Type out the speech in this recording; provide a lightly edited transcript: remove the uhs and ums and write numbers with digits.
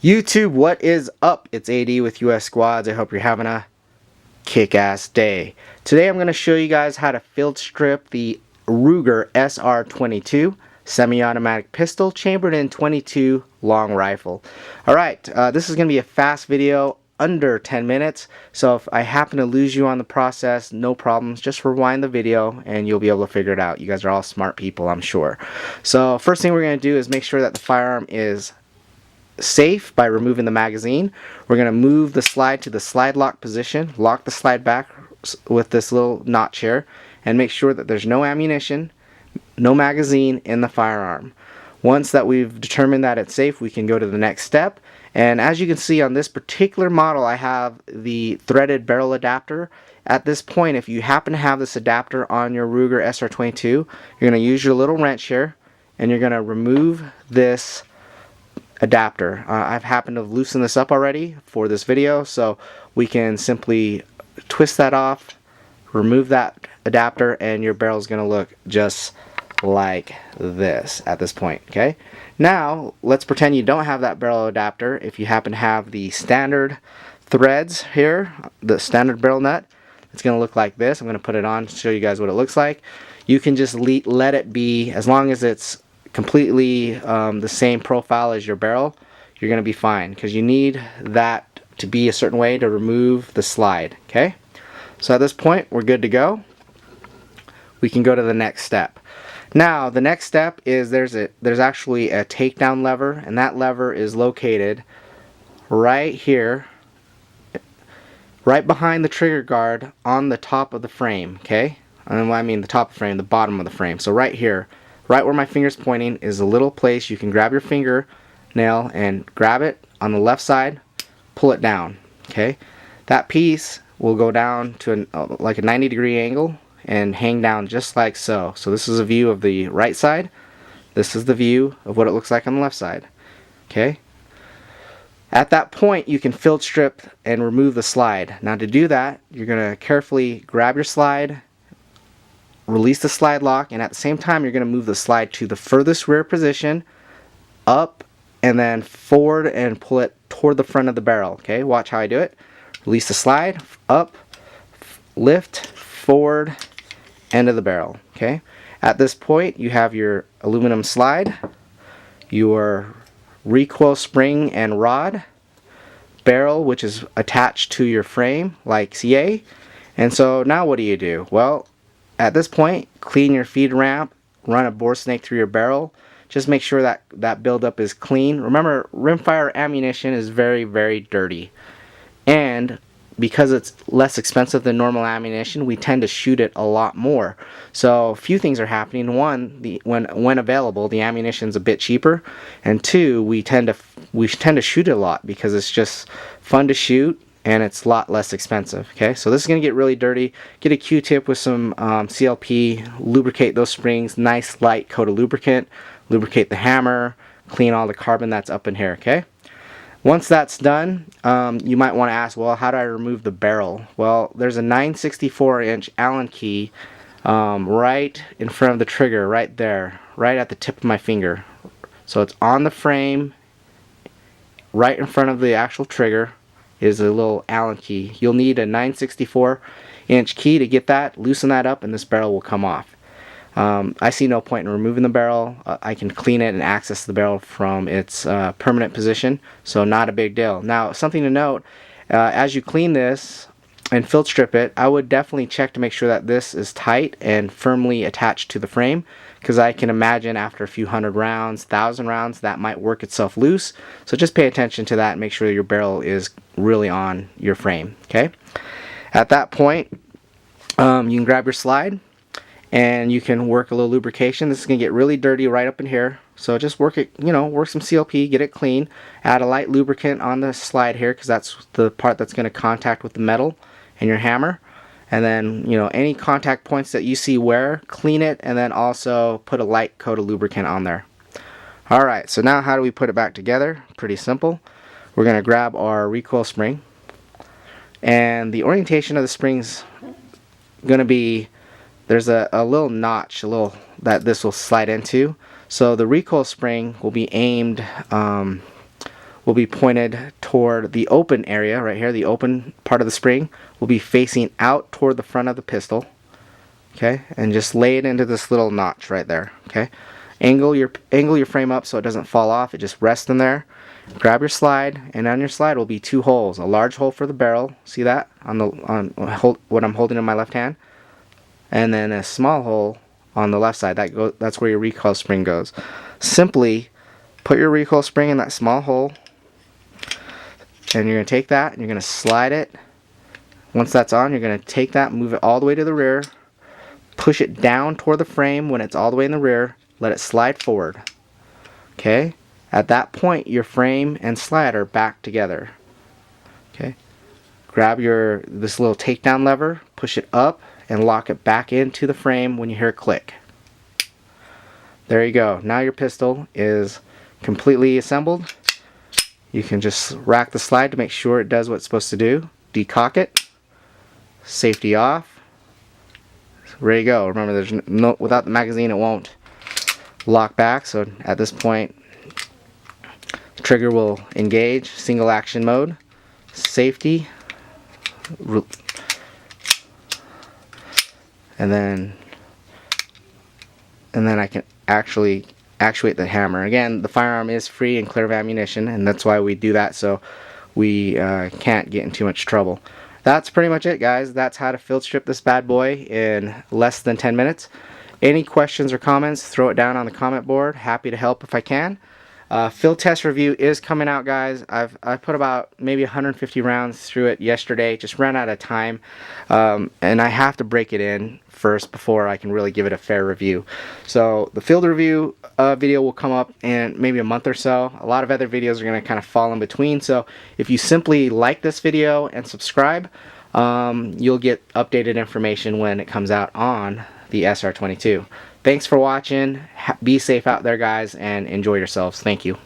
YouTube, what is up? It's AD with US Squads. I hope you're having a kick-ass day. Today I'm going to show you guys how to field strip the Ruger SR22 semi-automatic pistol chambered in .22 long rifle. Alright, this is going to be a fast video, under 10 minutes, so if I happen to lose you on the process, no problems, just rewind the video and you'll be able to figure it out. You guys are all smart people, I'm sure. So first thing we're going to do is make sure that the firearm is safe by removing the magazine. We're going to move the slide to the slide lock position, lock the slide back with this little notch here, and make sure that there's no ammunition, no magazine in the firearm. Once that we've determined that it's safe, we can go to the next step. And as you can see on this particular model, I have the threaded barrel adapter. At this point, if you happen to have this adapter on your Ruger SR22, you're going to use your little wrench here and you're going to remove this adapter. I've happened to loosen this up already for this video, so we can simply twist that off, remove that adapter, and your barrel is going to look just like this at this point. Okay, now let's pretend you don't have that barrel adapter. If you happen to have the standard threads here, the standard barrel nut, it's going to look like this. I'm going to put it on to show you guys what it looks like. You can just let it be, as long as it's completely the same profile as your barrel, you're going to be fine, because you need that to be a certain way to remove the slide. Okay, so at this point we're good to go. We can go to the next step. Now the next step is there's actually a takedown lever, and that lever is located right here, right behind the trigger guard on the top of the frame. Okay, and I mean the top of the frame, the bottom of the frame. So right here, right where my finger's pointing, is a little place you can grab your fingernail and grab it on the left side, pull it down. Okay, that piece will go down to like a 90-degree angle and hang down just like so. So this is a view of the right side. This is the view of what it looks like on the left side. Okay. At that point, you can field strip and remove the slide. Now to do that, you're going to carefully grab your slide, release the slide lock, and at the same time you're going to move the slide to the furthest rear position, up and then forward, and pull it toward the front of the barrel. Okay, watch how I do it. Release the slide, up, lift, forward, end of the barrel. Okay, at this point you have your aluminum slide, your recoil spring and rod, barrel which is attached to your frame like CA. And so now what do? Well, at this point, clean your feed ramp, run a bore snake through your barrel. Just make sure that that buildup is clean. Remember, rimfire ammunition is very, very dirty. And because it's less expensive than normal ammunition, we tend to shoot it a lot more. So a few things are happening. One, when available, the ammunition's a bit cheaper. And two, we tend to shoot it a lot because it's just fun to shoot, and it's a lot less expensive. Okay, so this is going to get really dirty. Get a Q-tip with some CLP, lubricate those springs, nice light coat of lubricant, lubricate the hammer, clean all the carbon that's up in here. Okay, once that's done, you might want to ask, well, how do I remove the barrel? Well, there's a 9/64" Allen key right in front of the trigger, right there, right at the tip of my finger. So it's on the frame, right in front of the actual trigger is a little Allen key. You'll need a 9/64" key to get that, loosen that up, and this barrel will come off. I see no point in removing the barrel. I can clean it and access the barrel from its permanent position, so not a big deal. Now, something to note, as you clean this and field strip it, I would definitely check to make sure that this is tight and firmly attached to the frame, because I can imagine after a few hundred rounds, 1,000 rounds, that might work itself loose. So just pay attention to that and make sure your barrel is really on your frame. Okay. At that point, you can grab your slide and you can work a little lubrication. This is going to get really dirty right up in here, so just work it, work some CLP, get it clean. Add a light lubricant on the slide here, because that's the part that's going to contact with the metal and your hammer. And then, any contact points that you see wear, clean it, and then also put a light coat of lubricant on there. Alright, so now how do we put it back together? Pretty simple. We're going to grab our recoil spring, and the orientation of the spring's going to be, there's a little notch, that this will slide into. So the recoil spring will be aimed will be pointed toward the open area right here. The open part of the spring will be facing out toward the front of the pistol. Okay, and just lay it into this little notch right there. Okay, angle your frame up so it doesn't fall off. It just rests in there. Grab your slide, and on your slide will be two holes. A large hole for the barrel. See that on what I'm holding in my left hand, and then a small hole on the left side. That's where your recoil spring goes. Simply put your recoil spring in that small hole, and you're going to take that and you're going to slide it. Once that's on, you're going to take that, move it all the way to the rear, push it down toward the frame. When it's all the way in the rear, let it slide forward. Okay, at that point your frame and slide are back together. Okay, grab this little takedown lever, push it up, and lock it back into the frame when you hear a click. There you go. Now your pistol is completely assembled. You can just rack the slide to make sure it does what it's supposed to do. Decock it. Safety off. Ready to go. Remember, there's no, without the magazine it won't lock back, so at this point the trigger will engage. Single action mode. Safety. And then I can actually actuate the hammer. Again, the firearm is free and clear of ammunition, and that's why we do that, so we can't get in too much trouble. That's pretty much it, guys. That's how to field strip this bad boy in less than 10 minutes. Any questions or comments, throw it down on the comment board. Happy to help if I can. Field test review is coming out, guys. I've put about maybe 150 rounds through it yesterday. Just ran out of time, and I have to break it in first before I can really give it a fair review. So the field review video will come up in maybe a month or so. A lot of other videos are going to kind of fall in between. So if you simply like this video and subscribe, you'll get updated information when it comes out on the SR22. Thanks for watching. Be safe out there, guys, and enjoy yourselves. Thank you.